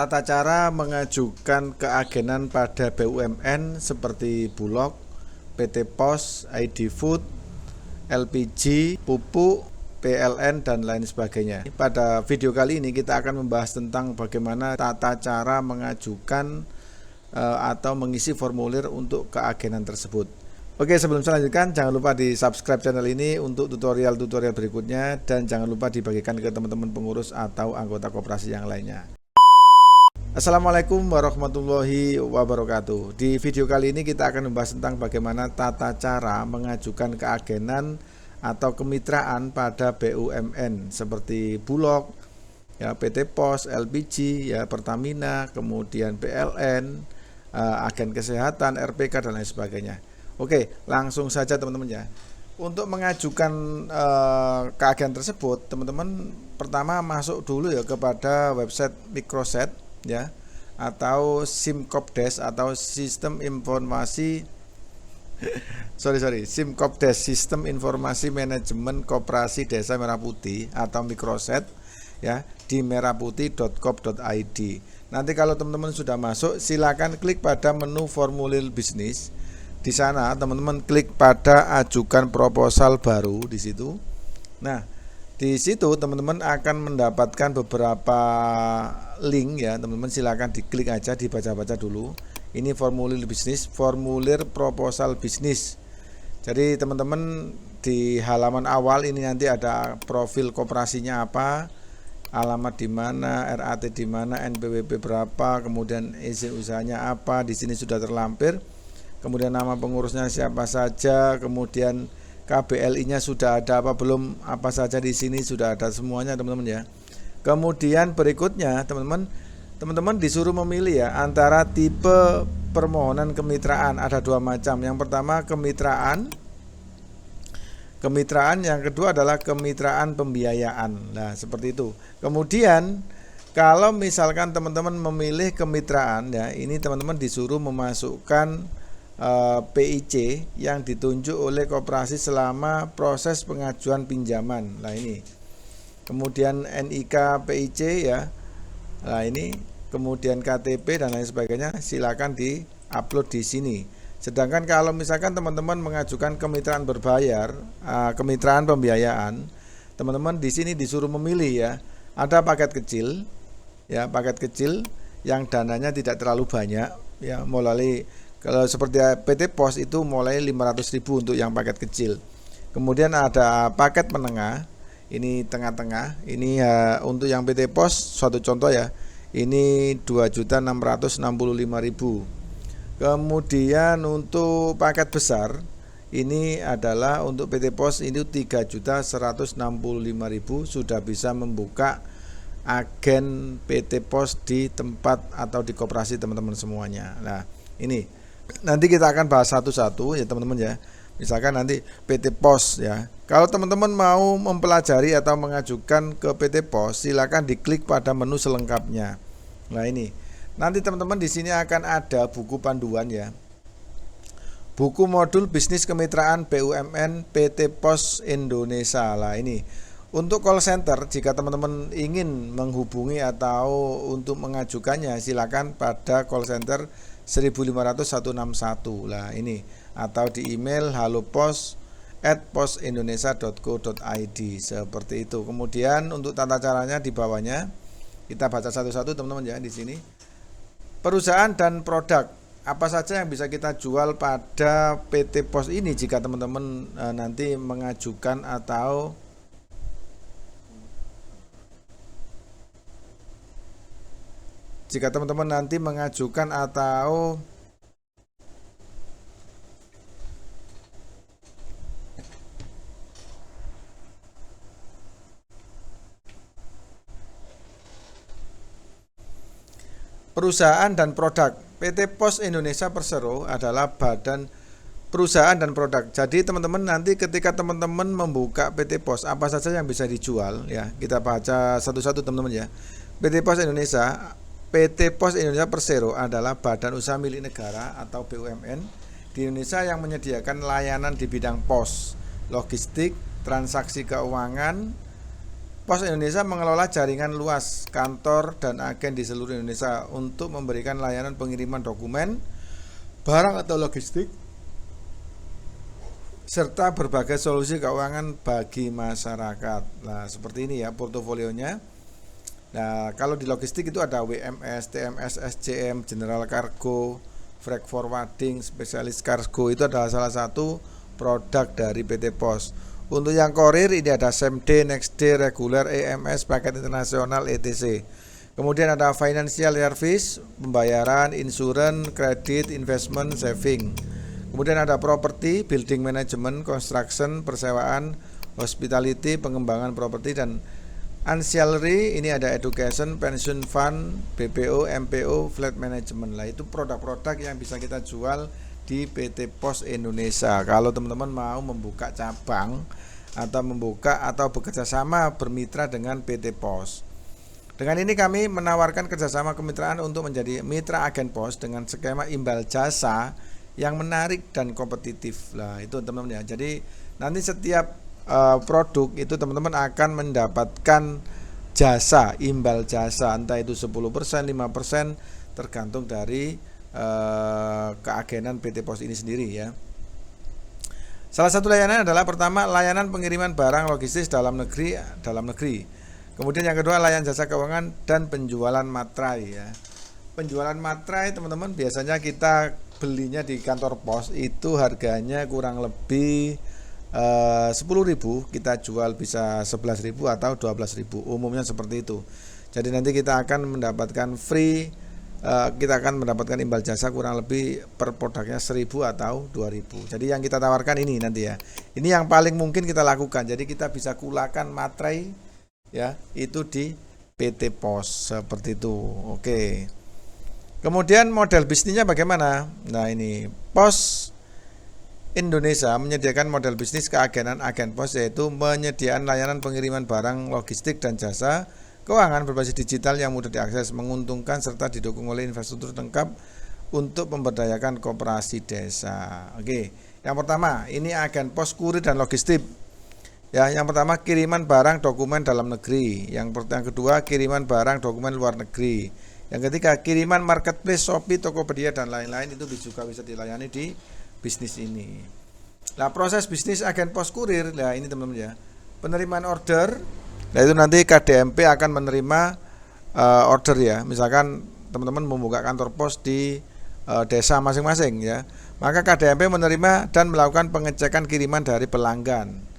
Tata cara mengajukan keagenan pada BUMN seperti Bulog, PT Pos, ID Food, LPG, pupuk, PLN, dan lain sebagainya. Pada video kali ini kita akan membahas tentang bagaimana tata cara mengajukan atau mengisi formulir untuk keagenan tersebut. Oke, sebelum saya lanjutkan, jangan lupa di subscribe channel ini untuk tutorial-tutorial berikutnya, dan jangan lupa dibagikan ke teman-teman pengurus atau anggota koperasi yang lainnya. Assalamualaikum warahmatullahi wabarakatuh. Di video kali ini kita akan membahas tentang bagaimana tata cara mengajukan keagenan atau kemitraan pada BUMN seperti Bulog, ya, PT Pos, LPG, ya, Pertamina, kemudian PLN, agen kesehatan, RPK, dan lain sebagainya. Oke, langsung saja teman-teman ya. Untuk mengajukan keagenan tersebut, teman-teman pertama masuk dulu ya kepada website Microset, ya, atau Simkopdes atau Sistem Informasi Simkopdes, Sistem Informasi Manajemen Koperasi Desa Merah Putih atau Microset, ya, di merahputih.gov.id. Nanti kalau teman-teman sudah masuk, silakan klik pada menu formulir bisnis. Di sana teman-teman klik pada ajukan proposal baru di situ. Nah, di situ teman-teman akan mendapatkan beberapa link ya, teman-teman silakan diklik aja, dibaca-baca dulu. Ini formulir bisnis, formulir proposal bisnis. Jadi teman-teman di halaman awal ini nanti ada profil koperasinya apa, alamat di mana, RAT di mana, NPWP berapa, kemudian izin usahanya apa, di sini sudah terlampir. Kemudian nama pengurusnya siapa saja, kemudian KBLI-nya sudah ada apa belum, apa saja di sini sudah ada semuanya teman-teman ya. Kemudian berikutnya teman-teman disuruh memilih ya antara tipe permohonan kemitraan, ada dua macam. Yang pertama kemitraan, yang kedua adalah kemitraan pembiayaan. Nah, seperti itu. Kemudian kalau misalkan teman-teman memilih kemitraan ya, ini teman-teman disuruh memasukkan PIC yang ditunjuk oleh koperasi selama proses pengajuan pinjaman. Nah, ini. Kemudian NIK PIC ya. Nah, ini, kemudian KTP dan lain sebagainya silakan di-upload di sini. Sedangkan kalau misalkan teman-teman mengajukan kemitraan berbayar, kemitraan pembiayaan, teman-teman di sini disuruh memilih ya. Ada paket kecil ya, paket kecil yang dananya tidak terlalu banyak ya, mulai kalau seperti PT Pos itu mulai 500.000 untuk yang paket kecil. Kemudian ada paket menengah, ini tengah-tengah. Ini untuk yang PT Pos, suatu contoh ya, ini 2.665.000. Kemudian untuk paket besar, ini adalah untuk PT Pos ini 3.165.000, sudah bisa membuka agen PT Pos di tempat atau di koperasi teman-teman semuanya. Nah, ini nanti kita akan bahas satu-satu ya teman-teman ya. Misalkan nanti PT Pos ya. Kalau teman-teman mau mempelajari atau mengajukan ke PT Pos, silakan diklik pada menu selengkapnya. Nah, ini. Nanti teman-teman di sini akan ada buku panduan ya. Buku modul bisnis kemitraan BUMN PT Pos Indonesia. Lah, ini. Untuk call center, jika teman-teman ingin menghubungi atau untuk mengajukannya, silakan pada call center 1500161 lah ini, atau di email halopos@posindonesia.co.id seperti itu. Kemudian untuk tata caranya di bawahnya kita baca satu-satu teman-teman ya. Di sini perusahaan dan produk apa saja yang bisa kita jual pada PT Pos ini jika teman-teman nanti mengajukan atau jika teman-teman nanti mengajukan atau perusahaan dan produk. PT Pos Indonesia Persero adalah badan perusahaan dan produk. Jadi teman-teman nanti ketika teman-teman membuka PT Pos, apa saja yang bisa dijual ya. Kita baca satu-satu teman-teman ya. PT Pos Indonesia Persero adalah badan usaha milik negara atau BUMN di Indonesia yang menyediakan layanan di bidang pos, logistik, transaksi keuangan, Pos Indonesia mengelola jaringan luas kantor dan agen di seluruh Indonesia untuk memberikan layanan pengiriman dokumen, barang atau logistik, serta berbagai solusi keuangan bagi masyarakat. Nah, seperti ini ya portofolionya. Nah, kalau di logistik itu ada WMS, TMS, SCM, General Cargo, Freight Forwarding, Spesialis Cargo, itu adalah salah satu produk dari PT Pos. Untuk yang korir ini ada same day, next day, reguler, EMS, paket internasional, etc. Kemudian ada financial service, pembayaran, insurance, kredit, investment, saving. Kemudian ada property, building management, construction, persewaan, hospitality, pengembangan properti, dan ancillary. Ini ada education, pension fund, BPO, MPO, fleet management. Lah itu produk-produk yang bisa kita jual di PT Pos Indonesia. Kalau teman-teman mau membuka cabang atau bekerja sama bermitra dengan PT Pos. Dengan ini kami menawarkan kerjasama kemitraan untuk menjadi mitra agen pos dengan skema imbal jasa yang menarik dan kompetitif. Lah itu teman-teman ya. Jadi nanti setiap produk itu teman-teman akan mendapatkan jasa, imbal jasa, entah itu 10%, 5%, tergantung dari keagenan PT Pos ini sendiri ya. Salah satu layanan adalah pertama layanan pengiriman barang logistis dalam negeri. Kemudian yang kedua layanan jasa keuangan dan penjualan materai ya. Penjualan materai teman-teman biasanya kita belinya di kantor pos itu harganya kurang lebih 10.000, kita jual bisa 11.000 atau 12.000, umumnya seperti itu. Jadi nanti kita akan mendapatkan kita akan mendapatkan imbal jasa kurang lebih per produknya 1.000 atau 2.000. Jadi yang kita tawarkan ini nanti ya. Ini yang paling mungkin kita lakukan. Jadi kita bisa kulakan materai ya, itu di PT Pos seperti itu. Oke. Kemudian model bisnisnya bagaimana? Nah, ini Pos Indonesia menyediakan model bisnis keagenan agen pos, yaitu penyediaan layanan pengiriman barang, logistik, dan jasa keuangan berbasis digital yang mudah diakses, menguntungkan, serta didukung oleh infrastruktur lengkap untuk memberdayakan koperasi desa. Oke, yang pertama ini agen pos kurir dan logistik. Ya, yang pertama kiriman barang dokumen dalam negeri. Yang kedua kiriman barang dokumen luar negeri. Yang ketiga kiriman marketplace, Shopee, Tokopedia, dan lain-lain itu juga bisa dilayani di bisnis ini. Nah, proses bisnis agen pos kurir, nah ini teman-teman ya. Penerimaan order, nah itu nanti KDMP akan menerima order ya. Misalkan teman-teman membuka kantor pos di desa masing-masing ya. Maka KDMP menerima dan melakukan pengecekan kiriman dari pelanggan.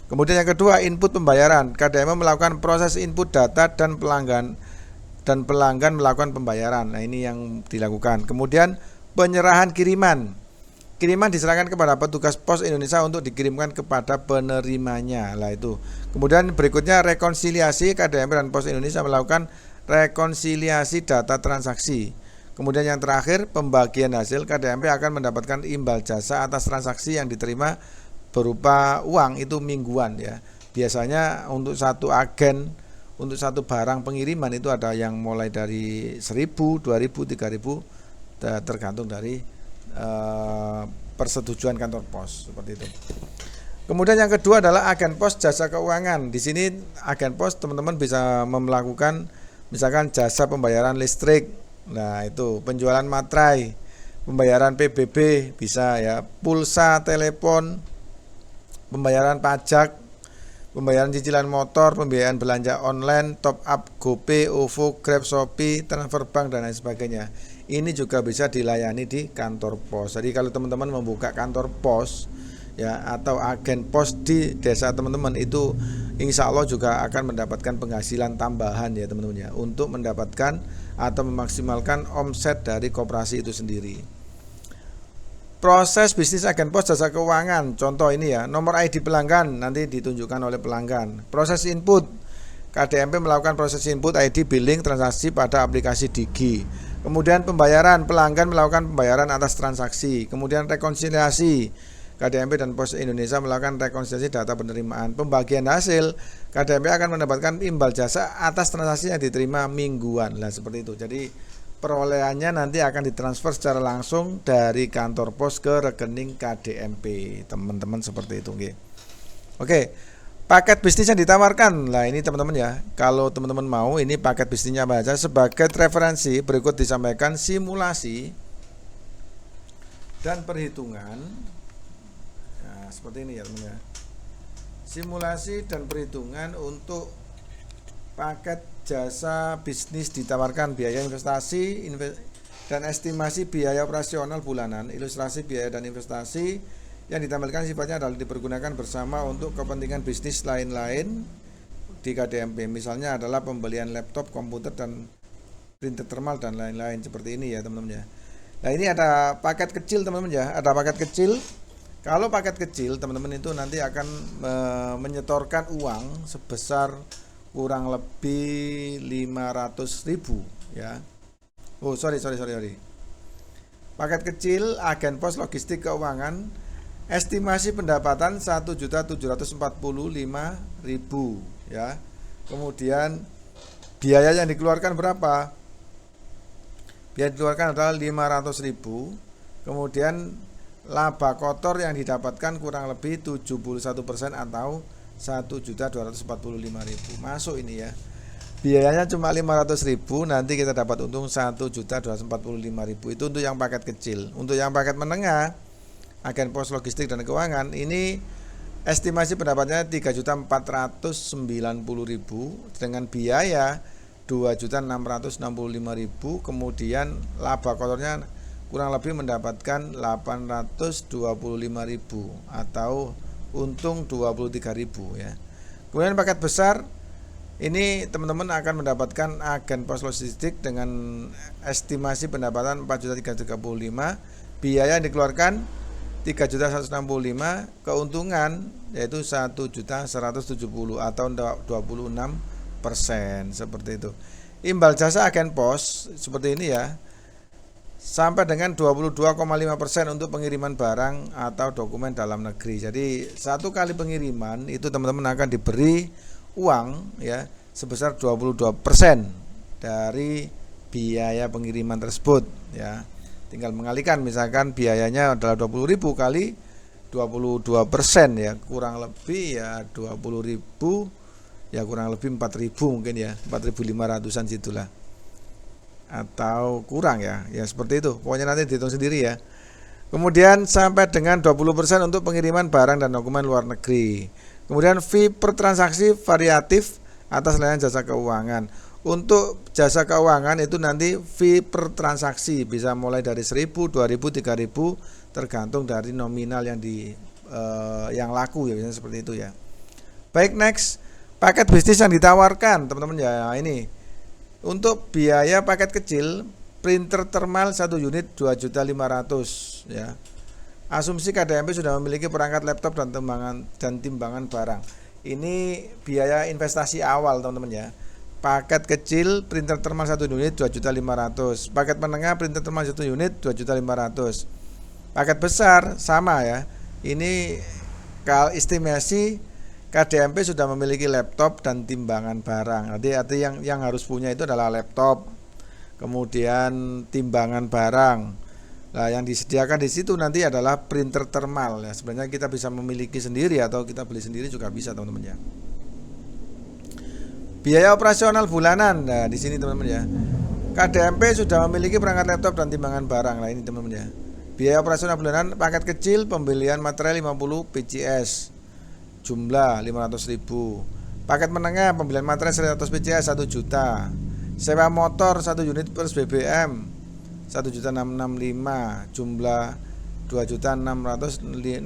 Kemudian yang kedua input pembayaran. KDMP melakukan proses input data dan pelanggan melakukan pembayaran. Nah, ini yang dilakukan. Kemudian penyerahan kiriman. Kiriman diserahkan kepada petugas Pos Indonesia untuk dikirimkan kepada penerimanya. Lah itu. Kemudian berikutnya rekonsiliasi. KDMP dan Pos Indonesia melakukan rekonsiliasi data transaksi. Kemudian yang terakhir pembagian hasil. KDMP akan mendapatkan imbal jasa atas transaksi yang diterima berupa uang itu mingguan ya. Biasanya untuk satu agen, untuk satu barang pengiriman itu ada yang mulai dari 1.000, 2.000, 3.000 tergantung dari persetujuan kantor pos seperti itu. Kemudian yang kedua adalah agen pos jasa keuangan. Di sini agen pos teman-teman bisa melakukan misalkan jasa pembayaran listrik. Nah, itu penjualan materai, pembayaran PBB bisa ya, pulsa telepon, pembayaran pajak, pembayaran cicilan motor, pembiayaan belanja online, top up GoPay, OVO, Grab, Shopee, transfer bank, dan lain sebagainya. Ini juga bisa dilayani di kantor pos. Jadi kalau teman-teman membuka kantor pos ya atau agen pos di desa teman-teman itu insya Allah juga akan mendapatkan penghasilan tambahan ya teman-teman ya, untuk mendapatkan atau memaksimalkan omset dari koperasi itu sendiri. Proses bisnis agen pos jasa keuangan, contoh ini ya, nomor ID pelanggan nanti ditunjukkan oleh pelanggan. Proses input, KDMP melakukan proses input ID billing transaksi pada aplikasi Digi. Kemudian pembayaran, pelanggan melakukan pembayaran atas transaksi. Kemudian rekonsiliasi, KDMP dan Pos Indonesia melakukan rekonsiliasi data penerimaan. Pembagian hasil, KDMP akan mendapatkan imbal jasa atas transaksi yang diterima mingguan. Nah, seperti itu. Jadi perolehannya nanti akan ditransfer secara langsung dari kantor pos ke rekening KDMP, teman-teman, seperti itu. Oke. Paket bisnis yang ditawarkan. Nah, ini teman-teman ya. Kalau teman-teman mau, ini paket bisnisnya apa aja. Sebagai referensi, berikut disampaikan simulasi dan perhitungan. Nah, seperti ini ya teman-teman ya. Simulasi dan perhitungan untuk paket jasa bisnis ditawarkan biaya investasi dan estimasi biaya operasional bulanan, ilustrasi biaya dan investasi yang ditampilkan sifatnya adalah dipergunakan bersama untuk kepentingan bisnis lain-lain di KDMP. Misalnya adalah pembelian laptop, komputer, dan printer thermal dan lain-lain seperti ini ya teman-teman ya. Nah, ini ada paket kecil teman-teman ya, ada paket kecil. Kalau paket kecil teman-teman itu nanti akan menyetorkan uang sebesar kurang lebih 500.000 ya. Oh sorry. Paket kecil agen pos logistik keuangan, estimasi pendapatan 1.745.000 ya. Kemudian biaya yang dikeluarkan berapa? Biaya dikeluarkan adalah 500.000. Kemudian laba kotor yang didapatkan kurang lebih 71% atau 1.245.000. Masuk ini ya. Biayanya cuma 500.000, nanti kita dapat untung 1.245.000. Itu untuk yang paket kecil. Untuk yang paket menengah, agen pos logistik dan keuangan, ini estimasi pendapatnya 3.490.000 dengan biaya 2.665.000, kemudian laba kotornya kurang lebih mendapatkan 825.000 atau untung 23.000 ya. Kemudian paket besar ini teman-teman akan mendapatkan agen pos logistik dengan estimasi pendapatan 4.335, biaya yang dikeluarkan 3.165, keuntungan yaitu 1.170 atau 26%, seperti itu. Imbal jasa agen pos seperti ini ya, sampai dengan 22,5% untuk pengiriman barang atau dokumen dalam negeri. Jadi satu kali pengiriman itu teman-teman akan diberi uang ya sebesar 22% dari biaya pengiriman tersebut ya. Tinggal mengalihkan, misalkan biayanya adalah 20.000 kali 22% ya, kurang lebih ya 20.000 ya, kurang lebih 4.000 mungkin ya, 4.500-an situlah atau kurang ya seperti itu. Pokoknya nanti dihitung sendiri ya. Kemudian sampai dengan 20% untuk pengiriman barang dan dokumen luar negeri. Kemudian fee per transaksi variatif atas layanan jasa keuangan. Untuk jasa keuangan itu nanti fee per transaksi bisa mulai dari 1.000, 2.000, 3.000 tergantung dari nominal yang yang laku ya, biasanya seperti itu ya. Baik, next, paket bisnis yang ditawarkan teman-teman ya. Ini untuk biaya paket kecil, printer thermal 1 unit 2.500.000 ya. Asumsi KDMP sudah memiliki perangkat laptop dan timbangan barang. Ini biaya investasi awal teman-teman ya. Paket kecil printer thermal 1 unit 2.500.000. Paket menengah printer thermal 1 unit 2.500.000. Paket besar sama ya. Ini kalau estimasi KDMP sudah memiliki laptop dan timbangan barang. Arti yang harus punya itu adalah laptop, kemudian timbangan barang. Nah, yang disediakan di situ nanti adalah printer thermal ya. Sebenarnya kita bisa memiliki sendiri atau kita beli sendiri juga bisa teman-teman ya. Biaya operasional bulanan. Nah, di sini teman-teman ya. KDMP sudah memiliki perangkat laptop dan timbangan barang. Nah, ini teman-teman ya. Biaya operasional bulanan paket kecil pembelian material 50 PCS jumlah 500.000. Paket menengah pembelian material 100 PCS 1 juta. Sewa motor 1 unit plus BBM 1.665.000 jumlah 2.665.000.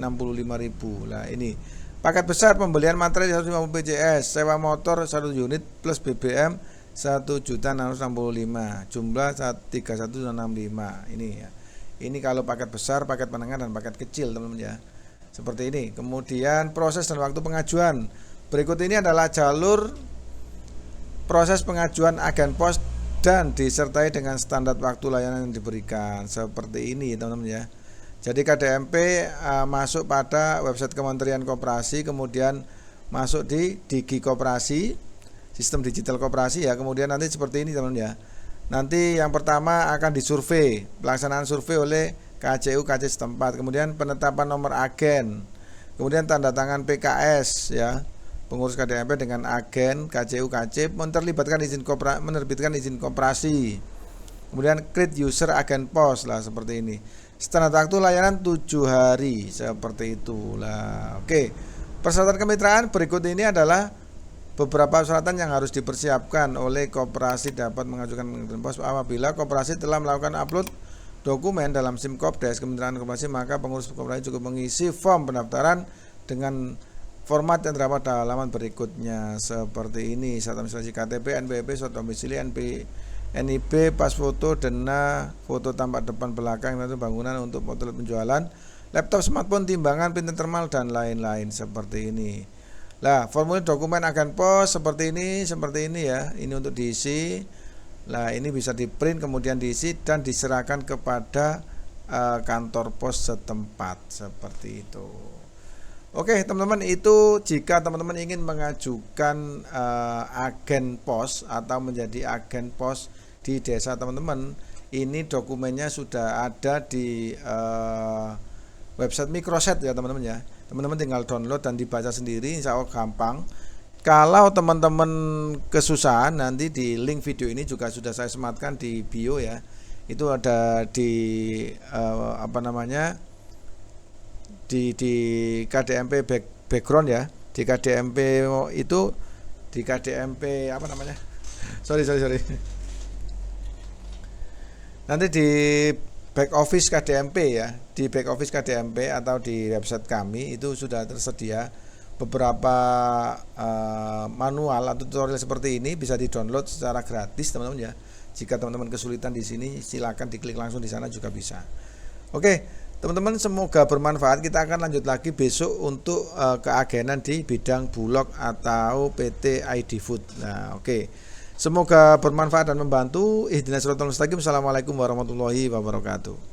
Nah, ini paket besar pembelian material 150 PCS, sewa motor 1 unit plus BBM 1.665.000 jumlah 3.165. Ini ya. Ini kalau paket besar, paket menengah dan paket kecil teman-teman ya. Seperti ini. Kemudian proses dan waktu pengajuan. Berikut ini adalah jalur proses pengajuan agen pos dan disertai dengan standar waktu layanan yang diberikan. Seperti ini teman-teman ya. Jadi KDMP masuk pada website Kementerian Koperasi, kemudian masuk di Digi Koperasi, sistem digital koperasi ya. Kemudian nanti seperti ini teman-teman ya. Nanti yang pertama akan disurvei, pelaksanaan survei oleh KCU KC setempat, kemudian penetapan nomor agen, kemudian tanda tangan PKS ya, pengurus KDMP dengan agen KCU KC menerbitkan izin koperasi. Kemudian create user agen pos lah seperti ini. Standar waktu layanan 7 hari seperti itulah. Oke. Persyaratan kemitraan berikut ini adalah beberapa persyaratan yang harus dipersiapkan oleh koperasi dapat mengajukan agen pos apabila koperasi telah melakukan upload dokumen dalam SIM Kopdes Kementerian Koperasi, maka pengurus koperasi cukup mengisi form pendaftaran dengan format yang terdapat dalam halaman berikutnya seperti ini. Syarat administrasi KTP, NPWP, surat domisili, NIB, pas foto, dana, foto tampak depan belakang, itu bangunan untuk foto penjualan, laptop, smartphone, timbangan, printer thermal dan lain-lain seperti ini. Lah, formulir dokumen agen pos seperti ini ya. Ini untuk diisi. Lah, ini bisa di-print kemudian diisi dan diserahkan kepada kantor pos setempat seperti itu. Oke, teman-teman, itu jika teman-teman ingin mengajukan agen pos atau menjadi agen pos di desa teman-teman, ini dokumennya sudah ada di website Microset ya teman-teman ya. Teman-teman tinggal download dan dibaca sendiri, insya Allah gampang. Kalau teman-teman kesusahan, nanti di link video ini juga sudah saya sematkan di bio ya. Itu ada di di KDMP background ya. Di KDMP itu di KDMP sorry. Nanti di back office KDMP ya, di back office KDMP atau di website kami itu sudah tersedia beberapa manual atau tutorial seperti ini, bisa di-download secara gratis teman-teman ya. Jika teman-teman kesulitan di sini, silakan diklik langsung di sana juga bisa. Oke, teman-teman, semoga bermanfaat. Kita akan lanjut lagi besok untuk keagenan di bidang Bulog atau PT ID Food. Nah, oke. Semoga bermanfaat dan membantu. Ihdinas siratal mustaqim. Assalamualaikum warahmatullahi wabarakatuh.